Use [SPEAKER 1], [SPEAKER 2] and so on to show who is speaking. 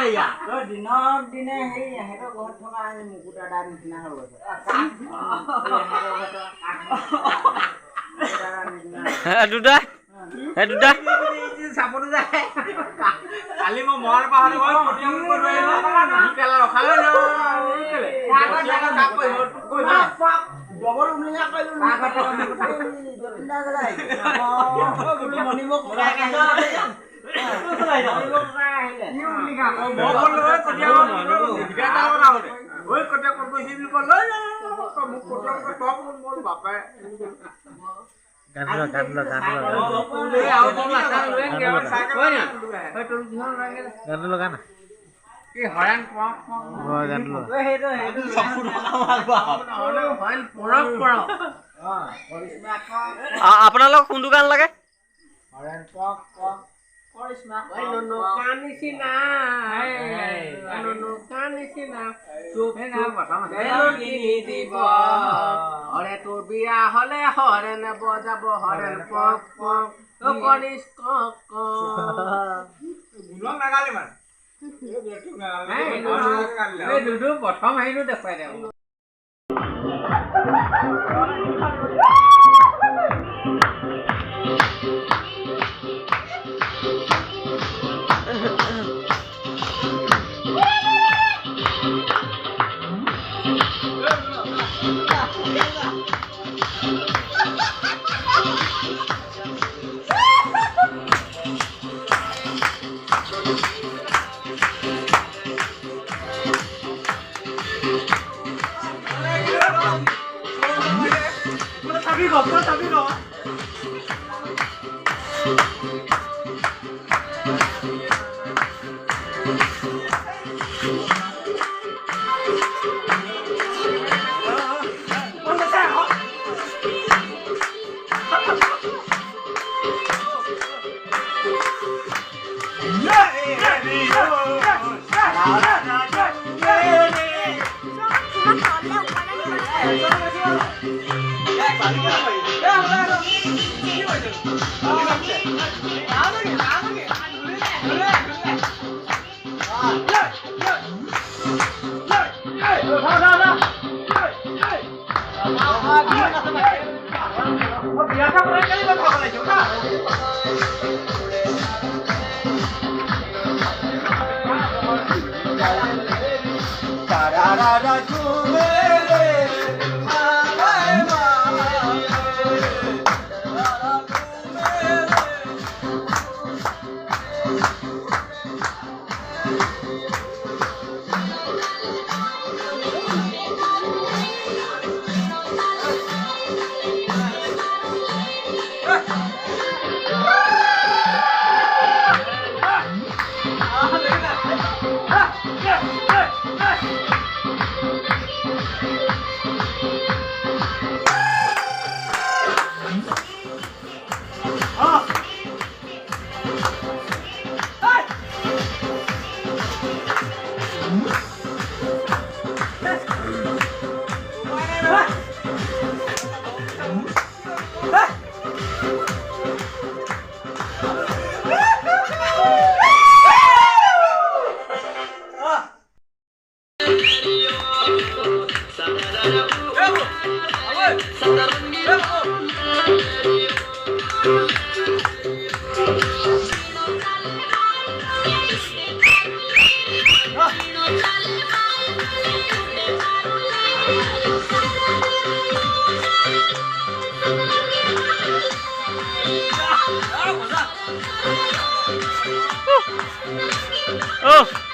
[SPEAKER 1] ইয়া
[SPEAKER 2] দিনক দিনে সেই হেতৰ ঘৰত থকা মুকুট দাদাৰ নিচিনা হৈ গৈছে
[SPEAKER 3] দুটা দুটা
[SPEAKER 1] চাপটো যায় কালি মই মৰাৰ পাহৰি গ'ল পটিয়াম কৰিব কেলা ৰখালে ন
[SPEAKER 2] ডবল উমলিঙা কৰিলো জতিন্দা গলাই মনি মোক ককাই আহিলে
[SPEAKER 1] কি উমলিঙা মই বল লৈ পটিয়াম বিগাটা বনাওতে ওই কটে কোন কইছি বুলি কল লৈ মোক পটিয়াম টপ মোৰ বাপে
[SPEAKER 3] গান লো
[SPEAKER 1] এই আউ তুমি আছাৰ লৈ কেৱল সাইকেল হয় না ওই তোৰ দিহন লাগে
[SPEAKER 3] গান লো গান
[SPEAKER 1] কি হৰান পক
[SPEAKER 3] গান লো
[SPEAKER 2] ওই হেটো সম্পূৰ্ণ আমাৰ বাপ
[SPEAKER 1] হৰান পৰক পৰক
[SPEAKER 2] কৰিশ্মা
[SPEAKER 3] আপোনালোক কোনটো গান লাগে
[SPEAKER 2] হৰেন পক পক কৰিশ্মা
[SPEAKER 1] ননো কানিছিনা ননো কানিছিনা চুপ চুপ হেলো কিনি দিব অৰে তোৰ বিয়া হলে হৰেন বজাব হৰেন পক পক ও কনিছ কক গুণং নাগালি মান এই দুদু প্ৰথম আহিলো দেখুৱাই দে
[SPEAKER 3] Oh!